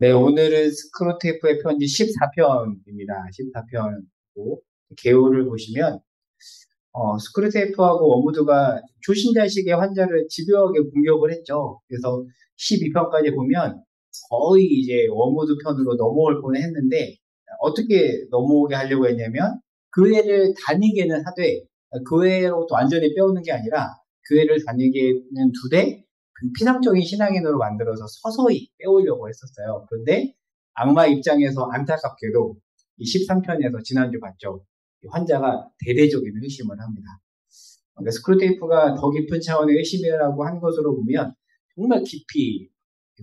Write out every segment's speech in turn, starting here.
네, 오늘은 스크루테이프의 편지 14편입니다. 14편이고, 개요를 보시면, 스크루테이프하고 워무드가 초신자식의 환자를 집요하게 공격을 했죠. 그래서 12편까지 보면 거의 이제 워무드 편으로 넘어올 뻔 했는데, 어떻게 넘어오게 하려고 했냐면, 교회를 다니게는 하되, 교회로부터 완전히 빼오는 게 아니라, 교회를 다니게는 두되, 그 피상적인 신앙인으로 만들어서 서서히 빼오려고 했었어요. 그런데 악마 입장에서 안타깝게도 이 13편에서 지난주 봤죠. 이 환자가 대대적인 의심을 합니다. 그러니까 스크루테이프가 더 깊은 차원의 의심이라고 한 것으로 보면 정말 깊이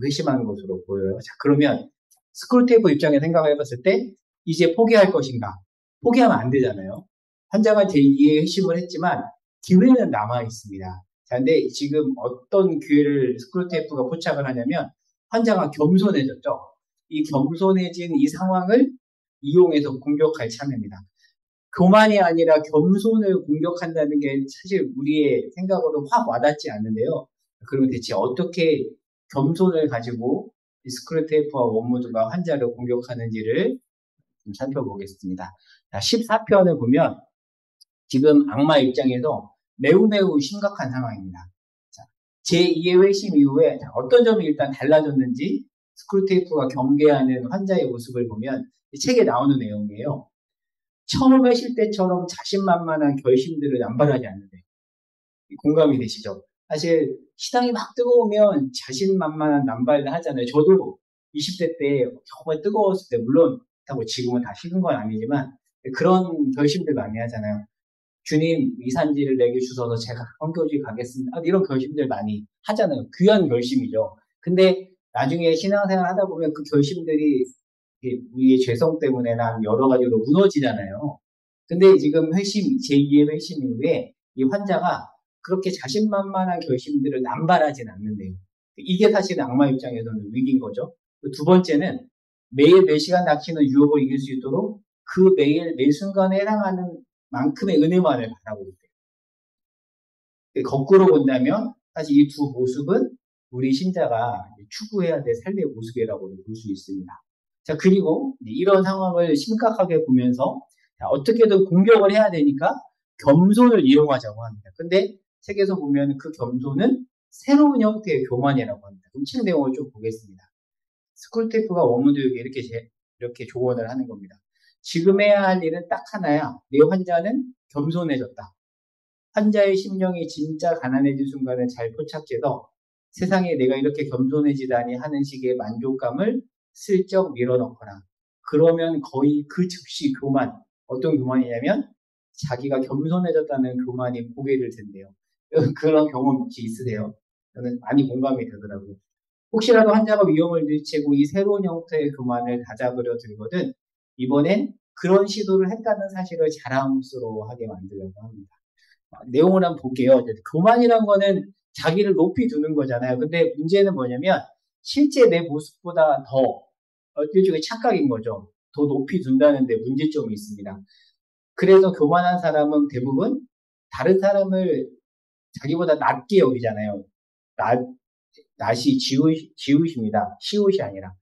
회심한 것으로 보여요. 자, 그러면 스크루테이프 입장에 생각을 해봤을 때 이제 포기할 것인가? 포기하면 안 되잖아요. 환자가 제2의 회심을 했지만 기회는 남아 있습니다. 자, 근데 지금 어떤 기회를 스크루테이프가 포착을 하냐면 환자가 겸손해졌죠. 이 겸손해진 이 상황을 이용해서 공격할 참입니다. 교만이 아니라 겸손을 공격한다는 게 사실 우리의 생각으로 확 와닿지 않는데요. 그러면 대체 어떻게 겸손을 가지고 스크루테이프와 원무드가 환자를 공격하는지를 좀 살펴보겠습니다. 14편을 보면 지금 악마 입장에서 매우 매우 심각한 상황입니다. 자, 제2의 회심 이후에 어떤 점이 일단 달라졌는지 스크루테이프가 경계하는 환자의 모습을 보면 책에 나오는 내용이에요. 처음 하실 때처럼 자신만만한 결심들을 남발하지 않는데 공감이 되시죠? 사실 시당이 막 뜨거우면 자신만만한 남발을 하잖아요. 저도 20대 때 정말 뜨거웠을 때 물론 그렇다고 지금은 다 식은 건 아니지만 그런 결심들 많이 하잖아요. 주님 이산지를 내게 주셔서 제가 선교지 가겠습니다. 이런 결심들 많이 하잖아요. 귀한 결심이죠. 근데 나중에 신앙생활 하다 보면 그 결심들이 우리의 죄성 때문에나 여러 가지로 무너지잖아요. 근데 지금 제2의 회심 이후에 이 환자가 그렇게 자신만만한 결심들을 남발하진 않는데요. 이게 사실 악마 입장에서는 위기인 거죠. 두 번째는 매일 매 시간 닥치는 유혹을 이길 수 있도록 그 매일 매 순간에 해당하는 만큼의 은혜만을 바라고 있대요. 거꾸로 본다면 사실 이 두 모습은 우리 신자가 추구해야 될 삶의 모습이라고 볼 수 있습니다. 자, 그리고 이런 상황을 심각하게 보면서 어떻게든 공격을 해야 되니까 겸손을 이용하자고 합니다. 근데 책에서 보면 그 겸손은 새로운 형태의 교만이라고 합니다. 그럼 책 내용을 좀 보겠습니다. 스쿨테이프가 워무드에게 이렇게 조언을 하는 겁니다. 지금 해야 할 일은 딱 하나야. 내 환자는 겸손해졌다. 환자의 심령이 진짜 가난해진 순간을 잘 포착해서 세상에 내가 이렇게 겸손해지다니 하는 식의 만족감을 슬쩍 밀어넣거나 그러면 거의 그 즉시 교만, 어떤 교만이냐면 자기가 겸손해졌다는 교만이 보게 될 텐데요. 그런 경험 혹시 있으세요? 저는 많이 공감이 되더라고요. 혹시라도 환자가 위험을 들이치고 이 새로운 형태의 교만을 다잡으려 들거든 이번엔 그런 시도를 했다는 사실을 자랑스러워하게 만들려고 합니다. 내용을 한번 볼게요. 교만이란 거는 자기를 높이 두는 거잖아요. 근데 문제는 뭐냐면 실제 내 모습보다 더 일종의 착각인 거죠. 더 높이 둔다는데 문제점이 있습니다. 그래서 교만한 사람은 대부분 다른 사람을 자기보다 낮게 여기잖아요. 낮, 낮이 지우십니다. 시옷이 아니라.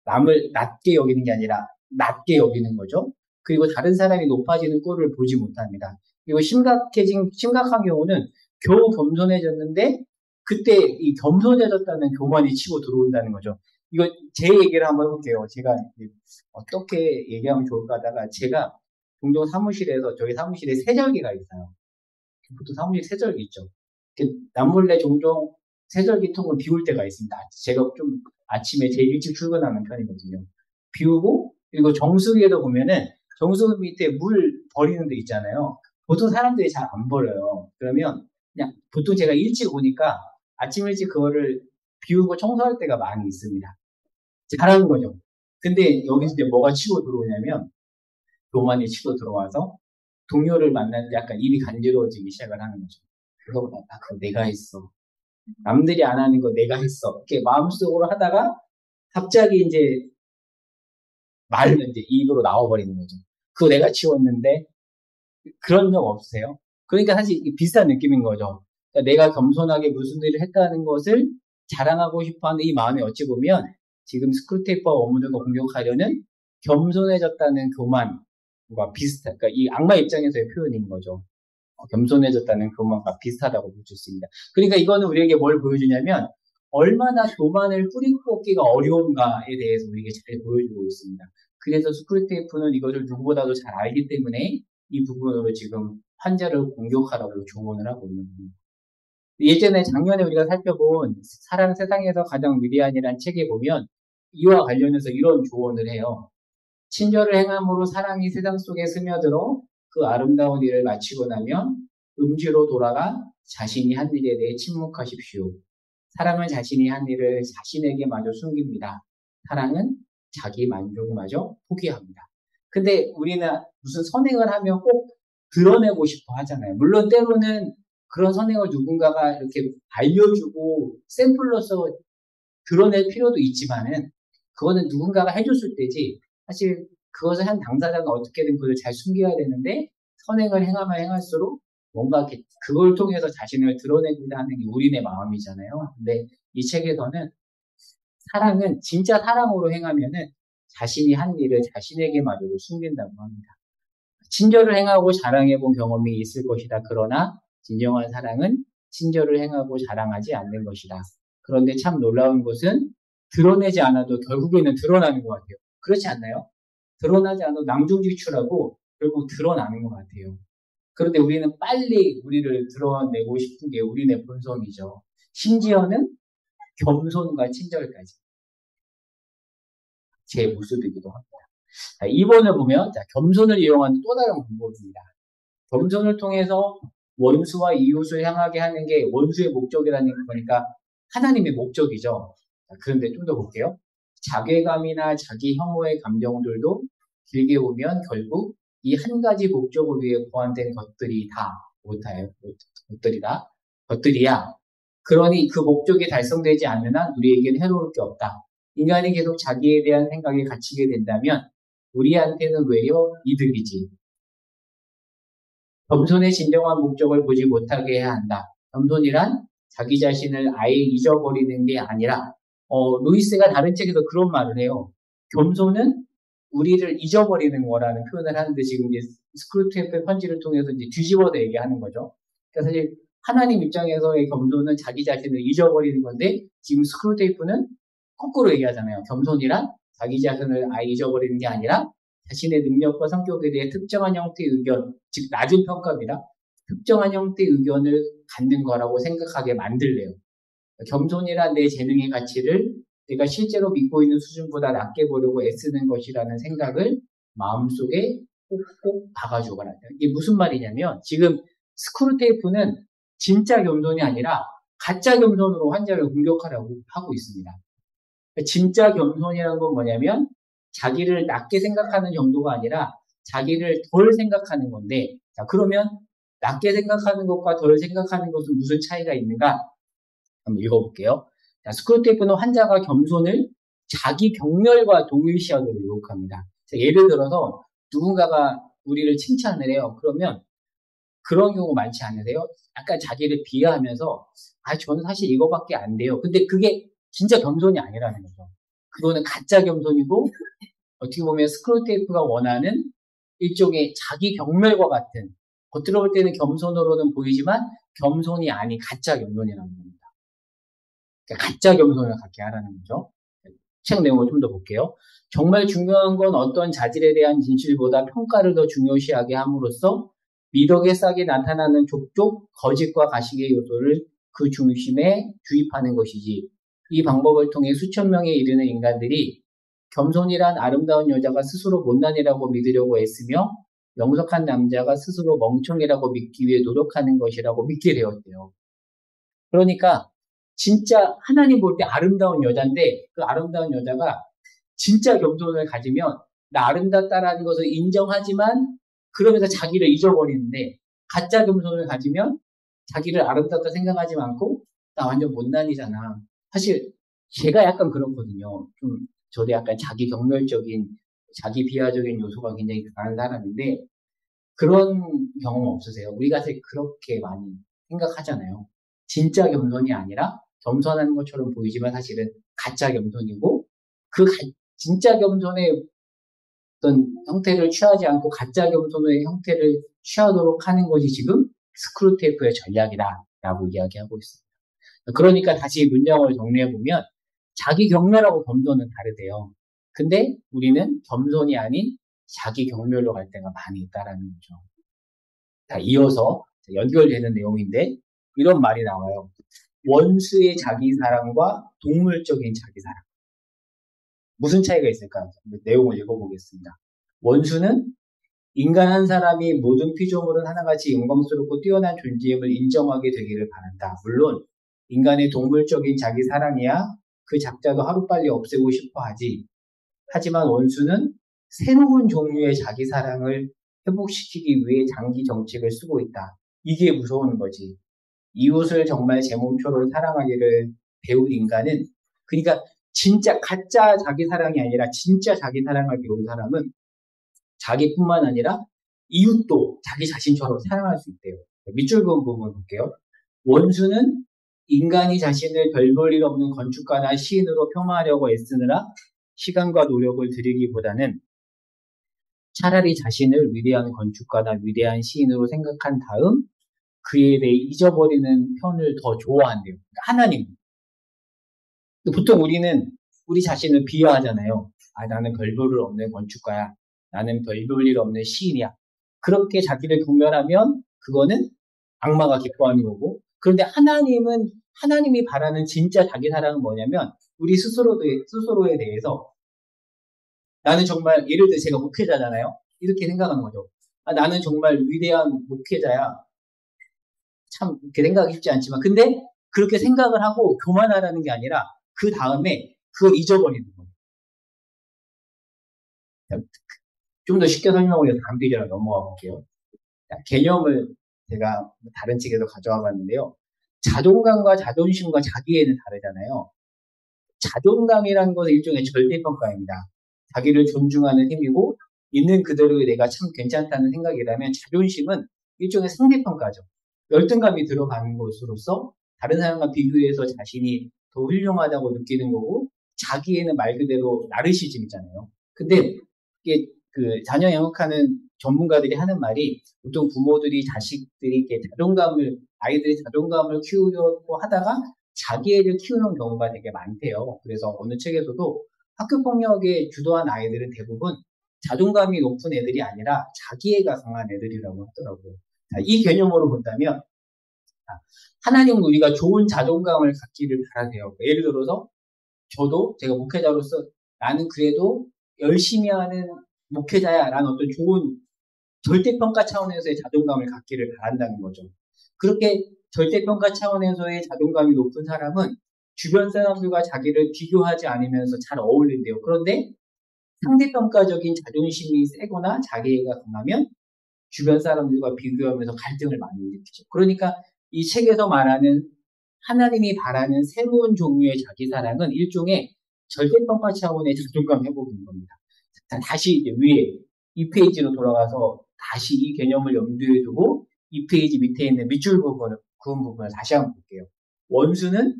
남을 낮게 여기는 게 아니라 낮게 여기는 거죠. 그리고 다른 사람이 높아지는 꼴을 보지 못합니다. 그리고 심각한 경우는 겨우 겸손해졌는데 그때 이 겸손해졌다는 교만이 치고 들어온다는 거죠. 이거 제 얘기를 한번 해볼게요. 제가 어떻게 얘기하면 좋을까 하다가 제가 종종 저희 사무실에 세절기가 있어요. 보통 사무실 세절기 있죠. 남몰래 종종 세절기통을 비울 때가 있습니다. 제가 좀 아침에 제일 일찍 출근하는 편이거든요. 비우고 그리고 정수기에도 보면은 정수기 밑에 물 버리는 데 있잖아요. 보통 사람들이 잘 안 버려요. 그러면 그냥 보통 제가 일찍 오니까 아침 일찍 그거를 비우고 청소할 때가 많이 있습니다. 잘하는 거죠. 근데 여기서 이제 뭐가 치고 들어오냐면 교만이 치고 들어와서 동료를 만나는데 약간 입이 간지러워지기 시작을 하는 거죠. 그거 내가 했어. 남들이 안 하는 거 내가 했어. 이렇게 마음속으로 하다가 갑자기 이제 말을 이제 입으로 나와버리는 거죠. 그거 내가 치웠는데 그런 적 없으세요? 그러니까 사실 비슷한 느낌인 거죠. 그러니까 내가 겸손하게 무슨 일을 했다는 것을 자랑하고 싶어하는 이 마음이 어찌 보면 지금 스크루테이프와 워무드가 공격하려는 겸손해졌다는 교만과 비슷한, 그러니까 이 악마 입장에서의 표현인 거죠. 겸손해졌다는 교만과 비슷하다고 볼 수 있습니다. 그러니까 이거는 우리에게 뭘 보여주냐면 얼마나 교만을 뿌리고 뽑기가 어려운가에 대해서 우리에게 잘 보여주고 있습니다. 그래서 스크루테이프는 이것을 누구보다도 잘 알기 때문에 이 부분으로 지금 환자를 공격하라고 조언을 하고 있는 겁니다. 예전에 작년에 우리가 살펴본 사랑 세상에서 가장 위대한이라는 책에 보면 이와 관련해서 이런 조언을 해요. 친절을 행함으로 사랑이 세상 속에 스며들어 그 아름다운 일을 마치고 나면 음지로 돌아가 자신이 한 일에 대해 침묵하십시오. 사랑은 자신이 한 일을 자신에게 마저 숨깁니다. 사랑은 자기 만족마저 포기합니다. 근데 우리는 무슨 선행을 하면 꼭 드러내고 싶어 하잖아요. 물론 때로는 그런 선행을 누군가가 이렇게 알려주고 샘플로서 드러낼 필요도 있지만은 그거는 누군가가 해줬을 때지 사실 그것을 한 당사자가 어떻게든 그걸 잘 숨겨야 되는데 선행을 행하면 행할수록 뭔가 그걸 통해서 자신을 드러내고자 하는 게 우리네 마음이잖아요. 근데 이 책에서는 사랑은 진짜 사랑으로 행하면은 자신이 한 일을 자신에게마저도 숨긴다고 합니다. 친절을 행하고 자랑해 본 경험이 있을 것이다. 그러나 진정한 사랑은 친절을 행하고 자랑하지 않는 것이다. 그런데 참 놀라운 것은 드러내지 않아도 결국에는 드러나는 것 같아요. 그렇지 않나요? 드러나지 않아도 낭중지출하고 결국 드러나는 것 같아요. 그런데 우리는 빨리 우리를 드러내고 싶은 게 우리네 본성이죠. 심지어는 겸손과 친절까지 제 모습이기도 합니다. 자, 2번을 보면 겸손을 이용하는 또 다른 방법입니다. 겸손을 통해서 원수와 이웃을 향하게 하는 게 원수의 목적이라는 거니까 하나님의 목적이죠. 자, 그런데 좀 더 볼게요. 자괴감이나 자기 혐오의 감정들도 길게 보면 결국 이 한 가지 목적을 위해 보완된 것들이 다 것들이야. 그러니 그 목적이 달성되지 않는 한 우리에겐 해로울 게 없다. 인간이 계속 자기에 대한 생각에 갇히게 된다면 우리한테는 외려 이득이지. 겸손의 진정한 목적을 보지 못하게 해야 한다. 겸손이란 자기 자신을 아예 잊어버리는 게 아니라 루이스가 다른 책에서 그런 말을 해요. 겸손은 우리를 잊어버리는 거라는 표현을 하는데 지금 이제 스크루테이프의 편지를 통해서 이제 뒤집어서 얘기하는 거죠. 그러니까 사실 하나님 입장에서의 겸손은 자기 자신을 잊어버리는 건데 지금 스크루테이프는 거꾸로 얘기하잖아요. 겸손이란 자기 자신을 아예 잊어버리는 게 아니라 자신의 능력과 성격에 대해 특정한 형태의 의견, 즉 낮은 평가입니다. 특정한 형태의 의견을 갖는 거라고 생각하게 만들래요. 겸손이란 내 재능의 가치를 내가 실제로 믿고 있는 수준보다 낮게 보려고 애쓰는 것이라는 생각을 마음속에 꼭꼭 박아주거나. 이게 무슨 말이냐면 지금 스크루테이프는 진짜 겸손이 아니라 가짜 겸손으로 환자를 공격하려고 하고 있습니다. 진짜 겸손이라는 건 뭐냐면 자기를 낮게 생각하는 정도가 아니라 자기를 덜 생각하는 건데, 자, 그러면 낮게 생각하는 것과 덜 생각하는 것은 무슨 차이가 있는가? 한번 읽어볼게요. 자, 스크루테이프는 환자가 겸손을 자기 경멸과 동일시하도록 유혹합니다. 자, 예를 들어서 누군가가 우리를 칭찬을 해요. 그러면 그런 경우 많지 않으세요? 약간 자기를 비하하면서 저는 사실 이거밖에 안 돼요. 근데 그게 진짜 겸손이 아니라는 거죠. 그거는 가짜 겸손이고 어떻게 보면 스크루테이프가 원하는 일종의 자기 경멸과 같은 겉으로 볼 때는 겸손으로는 보이지만 겸손이 아닌 가짜 겸손이라는 겁니다. 그러니까 가짜 겸손을 갖게 하라는 거죠. 책 내용을 좀 더 볼게요. 정말 중요한 건 어떤 자질에 대한 진실보다 평가를 더 중요시하게 함으로써 미덕의 싹이 나타나는 족족 거짓과 가식의 요소를 그 중심에 주입하는 것이지. 이 방법을 통해 수천 명에 이르는 인간들이 겸손이란 아름다운 여자가 스스로 못난이라고 믿으려고 애쓰며 명석한 남자가 스스로 멍청이라고 믿기 위해 노력하는 것이라고 믿게 되었대요. 그러니까 진짜 하나님 볼 때 아름다운 여자인데 그 아름다운 여자가 진짜 겸손을 가지면 나 아름답다라는 것을 인정하지만 그러면서 자기를 잊어버리는데 가짜 겸손을 가지면 자기를 아름답다 생각하지 않고 나 완전 못난이잖아. 사실 제가 약간 그렇거든요. 좀 저도 약간 자기 경멸적인 자기 비하적인 요소가 굉장히 강한 사람인데 그런 경험 없으세요? 우리가 사실 그렇게 많이 생각하잖아요. 진짜 겸손이 아니라 겸손한 것처럼 보이지만 사실은 가짜 겸손이고 진짜 겸손의 어떤 형태를 취하지 않고 가짜 겸손의 형태를 취하도록 하는 것이 지금 스크루테이프의 전략이다라고 이야기하고 있습니다. 그러니까 다시 문장을 정리해보면 자기 경멸하고 겸손은 다르대요. 근데 우리는 겸손이 아닌 자기 경멸로 갈 때가 많이 있다라는 거죠. 자, 이어서 연결되는 내용인데 이런 말이 나와요. 원수의 자기 사랑과 동물적인 자기 사랑. 무슨 차이가 있을까요? 내용을 읽어보겠습니다. 원수는 인간 한 사람이 모든 피조물은 하나같이 영광스럽고 뛰어난 존재임을 인정하게 되기를 바란다. 물론 인간의 동물적인 자기 사랑이야 그 작자도 하루빨리 없애고 싶어 하지. 하지만 원수는 새로운 종류의 자기 사랑을 회복시키기 위해 장기 정책을 쓰고 있다. 이게 무서운 거지. 이웃을 정말 제 몸처럼 사랑하기를 배운 인간은, 그러니까 진짜 가짜 자기 사랑이 아니라 진짜 자기 사랑을 배운 사람은 자기뿐만 아니라 이웃도 자기 자신처럼 사랑할 수 있대요. 밑줄 그은 부분 볼게요. 원수는 인간이 자신을 별 볼 일 없는 건축가나 시인으로 폄하하려고 애쓰느라 시간과 노력을 들이기보다는 차라리 자신을 위대한 건축가나 위대한 시인으로 생각한 다음 그에 대해 잊어버리는 편을 더 좋아한대요. 그러니까 하나님. 보통 우리는 우리 자신을 비하하잖아요. 아, 나는 별 볼 일 없는 건축가야. 나는 별 볼 일 없는 시인이야. 그렇게 자기를 경멸하면 그거는 악마가 기뻐하는 거고. 그런데 하나님이 바라는 진짜 자기 사랑은 뭐냐면 우리 스스로에 대해서 나는 정말, 예를 들어 제가 목회자잖아요. 이렇게 생각하는 거죠. 아, 나는 정말 위대한 목회자야. 참 이렇게 생각하기 쉽지 않지만 근데 그렇게 생각을 하고 교만하라는 게 아니라 그 다음에 그걸 잊어버리는 거예요. 좀 더 쉽게 설명을 해서 다음 페이지로 넘어가 볼게요. 개념을 제가 다른 책에서 가져와 봤는데요. 자존감과 자존심과 자기애는 다르잖아요. 자존감이라는 것은 일종의 절대평가입니다. 자기를 존중하는 힘이고 있는 그대로의 내가 참 괜찮다는 생각이라면 자존심은 일종의 상대평가죠. 열등감이 들어가는 것으로서 다른 사람과 비교해서 자신이 더 훌륭하다고 느끼는 거고 자기애는 말 그대로 나르시즘이잖아요. 근데 이게 그 자녀 양육하는 전문가들이 하는 말이 보통 부모들이 자식들이 이렇게 아이들의 자존감을 키우려고 하다가 자기애를 키우는 경우가 되게 많대요. 그래서 어느 책에서도 학교폭력에 주도한 아이들은 대부분 자존감이 높은 애들이 아니라 자기애가 강한 애들이라고 하더라고요. 자, 이 개념으로 본다면 하나님은 우리가 좋은 자존감을 갖기를 바라세요. 예를 들어서 제가 목회자로서 나는 그래도 열심히 하는 목회자야 라는 어떤 좋은 절대평가 차원에서의 자존감을 갖기를 바란다는 거죠. 그렇게 절대평가 차원에서의 자존감이 높은 사람은 주변 사람들과 자기를 비교하지 않으면서 잘 어울린대요. 그런데 상대평가적인 자존심이 세거나 자기애가 강하면 주변 사람들과 비교하면서 갈등을 많이 일으키죠. 그러니까 이 책에서 말하는 하나님이 바라는 새로운 종류의 자기 사랑은 일종의 절대평가 차원의 자존감 회복인 겁니다. 자, 다시 이제 위에 이 페이지로 돌아가서 다시 이 개념을 염두에 두고 이 페이지 밑에 있는 밑줄 그은 부분을 다시 한번 볼게요. 원수는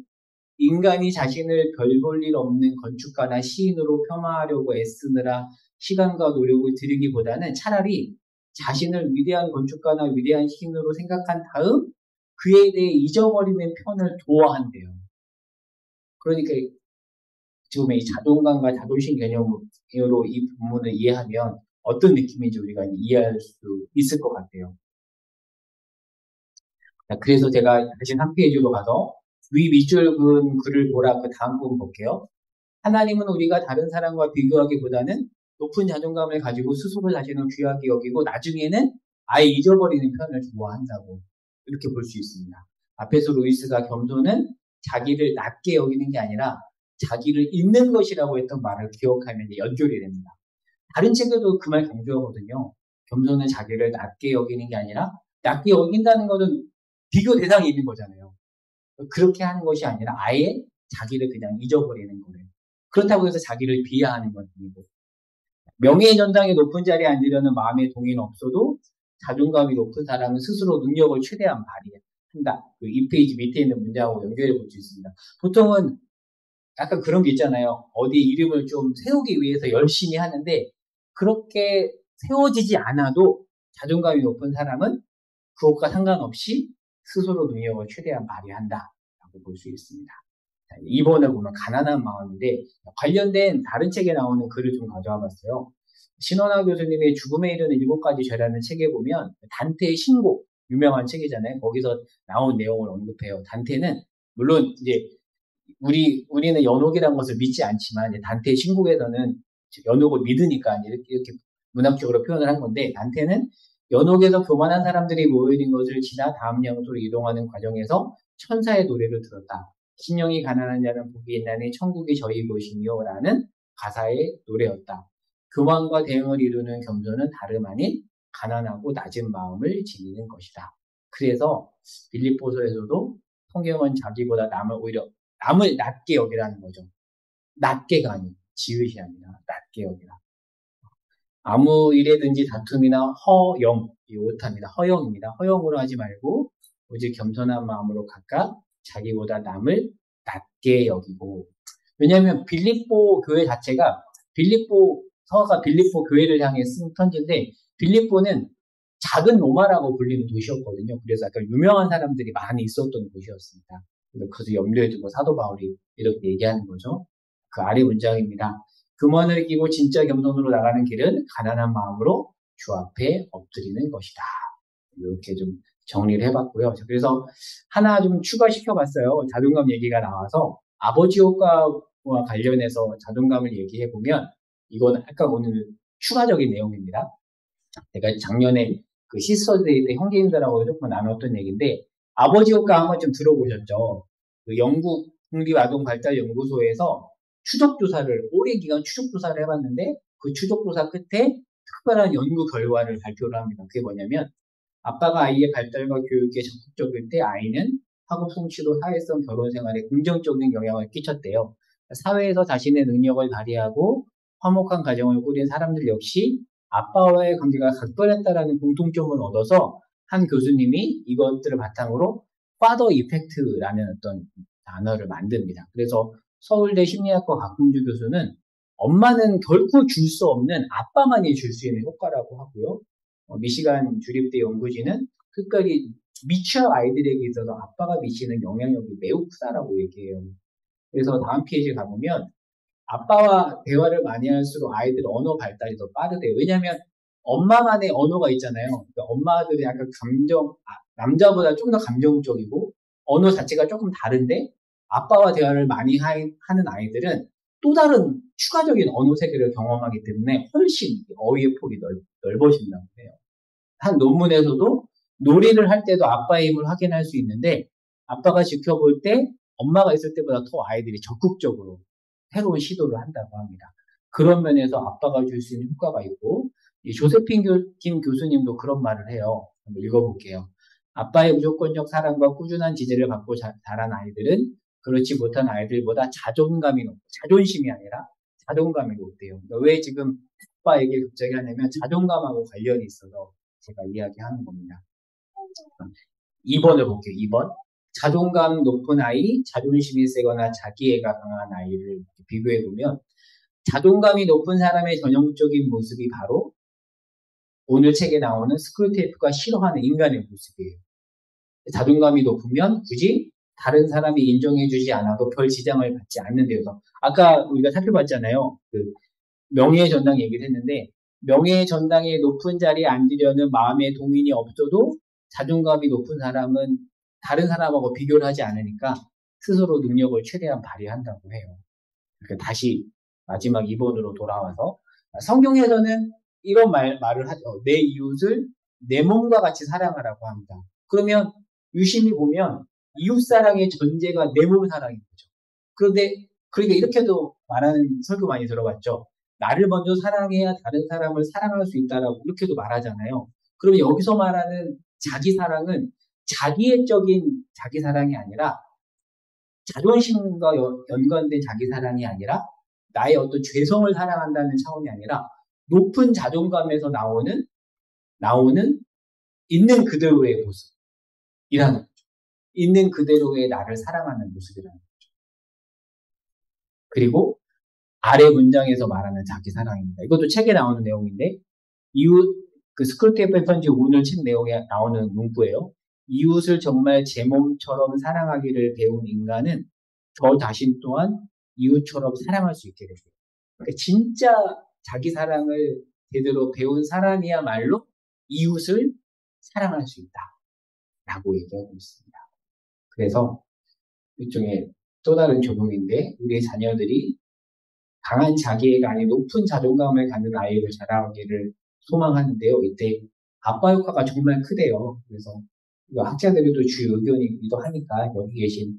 인간이 자신을 별 볼 일 없는 건축가나 시인으로 폄하하려고 애쓰느라 시간과 노력을 들이기보다는 차라리 자신을 위대한 건축가나 위대한 시인으로 생각한 다음 그에 대해 잊어버리는 편을 좋아한대요. 그러니까 지금 이 자존감과 자존심 개념으로 이 본문을 이해하면 어떤 느낌인지 우리가 이해할 수 있을 것 같아요. 그래서 제가 다시 한 페이지로 가서 위 밑줄 그은 글을 보라 그 다음 부분 볼게요. 하나님은 우리가 다른 사람과 비교하기보다는 높은 자존감을 가지고 스스로 자신을 귀하게 여기고 나중에는 아예 잊어버리는 편을 좋아한다고 이렇게 볼 수 있습니다. 앞에서 루이스가 겸손은 자기를 낮게 여기는 게 아니라 자기를 잊는 것이라고 했던 말을 기억하면 연결이 됩니다. 다른 책에도 그 말 강조하거든요. 겸손은 자기를 낮게 여기는 게 아니라 낮게 여긴다는 것은 비교 대상이 있는 거잖아요. 그렇게 하는 것이 아니라 아예 자기를 그냥 잊어버리는 거예요. 그렇다고 해서 자기를 비하하는 건 아니고 명예의 전당에 높은 자리에 앉으려는 마음의 동의는 없어도 자존감이 높은 사람은 스스로 능력을 최대한 발휘한다. 이 페이지 밑에 있는 문장하고 연결해 볼 수 있습니다. 보통은 약간 그런 게 있잖아요. 어디 이름을 좀 세우기 위해서 열심히 하는데 그렇게 세워지지 않아도 자존감이 높은 사람은 그것과 상관없이 스스로 능력을 최대한 발휘한다라고 볼 수 있습니다. 2번을 보면 가난한 마음인데 관련된 다른 책에 나오는 글을 좀 가져와 봤어요. 신원화 교수님의 죽음에 이르는 7가지 죄라는 책에 보면 단테의 신곡 유명한 책이잖아요. 거기서 나온 내용을 언급해요. 단테는 물론 이제 우리는 연옥이라는 것을 믿지 않지만 이제 단테의 신곡에서는 연옥을 믿으니까 이렇게 문학적으로 표현을 한 건데 단테는 연옥에서 교만한 사람들이 모여있는 것을 지나 다음 장소로 이동하는 과정에서 천사의 노래를 들었다. 심령이 가난한 자는 복이 있나니 천국이 저희 것이며 라는 가사의 노래였다. 교만과 대응을 이루는 겸손은 다름 아닌 가난하고 낮은 마음을 지니는 것이다. 그래서 빌립보서에서도 성경은 자기보다 남을 낮게 여기라는 거죠. 낮게가 아니고 지읒이 아니라 낮게 여기라. 아무 일에든지 다툼이나 허영, 이 오타입니다. 허영입니다. 허영으로 하지 말고 오직 겸손한 마음으로 각각 자기보다 남을 낮게 여기고. 왜냐하면 빌립보 교회 자체가 서가 빌립보 교회를 향해 쓴 편지인데 빌립보는 작은 로마라고 불리는 도시였거든요. 그래서 약간 유명한 사람들이 많이 있었던 곳이었습니다. 그래서 염두에 두고 사도 바울이 이렇게 얘기하는 거죠. 그 아래 문장입니다. 금원을 끼고 진짜 겸손으로 나가는 길은 가난한 마음으로 주 앞에 엎드리는 것이다. 이렇게 좀 정리를 해봤고요. 그래서 하나 좀 추가시켜봤어요. 자존감 얘기가 나와서 아버지 효과와 관련해서 자존감을 얘기해보면 이건 아까 오늘 추가적인 내용입니다. 제가 작년에 그 시스터데이 때 형제님들하고 조금 나눴던 얘기인데 아버지 효과 한번 좀 들어보셨죠? 그 영국 국립아동발달연구소에서 추적조사를 오래 기간 추적조사를 해봤는데 그 추적조사 끝에 특별한 연구 결과를 발표를 합니다. 그게 뭐냐면 아빠가 아이의 발달과 교육에 적극적일 때 아이는 학업 성취도, 사회성, 결혼 생활에 긍정적인 영향을 끼쳤대요. 사회에서 자신의 능력을 발휘하고 화목한 가정을 꾸린 사람들 역시 아빠와의 관계가 각별했다라는 공통점을 얻어서 한 교수님이 이것들을 바탕으로 father effect라는 어떤 단어를 만듭니다. 그래서 서울대 심리학과 박봉주 교수는 엄마는 결코 줄 수 없는 아빠만이 줄 수 있는 효과라고 하고요. 미시간 주립대 연구진은 특별히 미취학 아이들에게 있어서 아빠가 미치는 영향력이 매우 크다라고 얘기해요. 그래서 다음 페이지에 가보면 아빠와 대화를 많이 할수록 아이들 언어 발달이 더 빠르대요. 왜냐하면 엄마만의 언어가 있잖아요. 그러니까 엄마들이 약간 남자보다 좀 더 감정적이고 언어 자체가 조금 다른데 아빠와 대화를 많이 하는 아이들은 또 다른 추가적인 언어 세계를 경험하기 때문에 훨씬 어휘의 폭이 넓어진다고 해요. 한 논문에서도 놀이를 할 때도 아빠의 힘을 확인할 수 있는데 아빠가 지켜볼 때 엄마가 있을 때보다 더 아이들이 적극적으로 새로운 시도를 한다고 합니다. 그런 면에서 아빠가 줄 수 있는 효과가 있고 조세핀 김 교수님도 그런 말을 해요. 한번 읽어볼게요. 아빠의 무조건적 사랑과 꾸준한 지지를 받고 자란 아이들은 그렇지 못한 아이들보다 자존심이 아니라 자존감이 높대요. 그러니까 왜 지금 아빠 얘기를 갑자기 하냐면 자존감하고 관련이 있어서 제가 이야기하는 겁니다. 2번을 볼게요. 2번. 자존감 높은 아이, 자존심이 세거나 자기애가 강한 아이를 비교해보면 자존감이 높은 사람의 전형적인 모습이 바로 오늘 책에 나오는 스크루테이프가 싫어하는 인간의 모습이에요. 자존감이 높으면 굳이 다른 사람이 인정해주지 않아도 별 지장을 받지 않는데요. 아까 우리가 살펴봤잖아요. 그 명예의 전당 얘기를 했는데 명예의 전당에 높은 자리에 앉으려는 마음의 동인이 없어도 자존감이 높은 사람은 다른 사람하고 비교를 하지 않으니까 스스로 능력을 최대한 발휘한다고 해요. 그러니까 다시 마지막 2번으로 돌아와서 성경에서는 이런 말을 하죠. 내 이웃을 내 몸과 같이 사랑하라고 합니다. 그러면 유심히 보면 이웃사랑의 전제가 내 몸 사랑인 거죠. 그런데 그러니까 이렇게도 말하는 설교 많이 들어봤죠. 나를 먼저 사랑해야 다른 사람을 사랑할 수 있다라고 이렇게도 말하잖아요. 그러면 여기서 말하는 자기 사랑은 자기애적인 자기 사랑이 아니라 자존심과 연관된 자기 사랑이 아니라 나의 어떤 죄성을 사랑한다는 차원이 아니라 높은 자존감에서 나오는 있는 그대로의 모습이라는 거죠. 있는 그대로의 나를 사랑하는 모습이라는 거죠. 그리고 아래 문장에서 말하는 자기 사랑입니다. 이것도 책에 나오는 내용인데 이웃 그 스크루테이프의 편지 오늘 책 내용에 나오는 문구예요. 이웃을 정말 제 몸처럼 사랑하기를 배운 인간은 저 자신 또한 이웃처럼 사랑할 수 있게 됐어요. 그러니까 진짜 자기 사랑을 제대로 배운 사람이야말로 이웃을 사랑할 수 있다라고 얘기하고 있습니다. 그래서 일종의 또 다른 적용인데 우리 자녀들이 강한 자기애가 아닌 높은 자존감을 갖는 아이를 자라기를 소망하는데요. 이때 아빠 효과가 정말 크대요. 그래서 학자들이 또 주요 의견이기도 하니까 여기 계신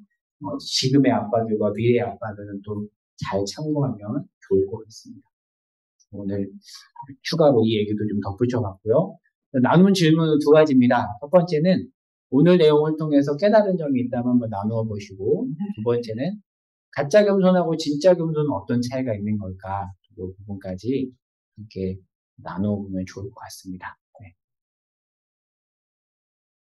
지금의 아빠들과 미래의 아빠들은 또 잘 참고하면 좋을 것 같습니다. 오늘 추가로 이 얘기도 좀 덧붙여봤고요. 나눈 질문은 두 가지입니다. 첫 번째는 오늘 내용을 통해서 깨달은 점이 있다면 한번 나누어 보시고 두 번째는 가짜 겸손하고 진짜 겸손은 어떤 차이가 있는 걸까? 이 부분까지 함께 나눠보면 좋을 것 같습니다.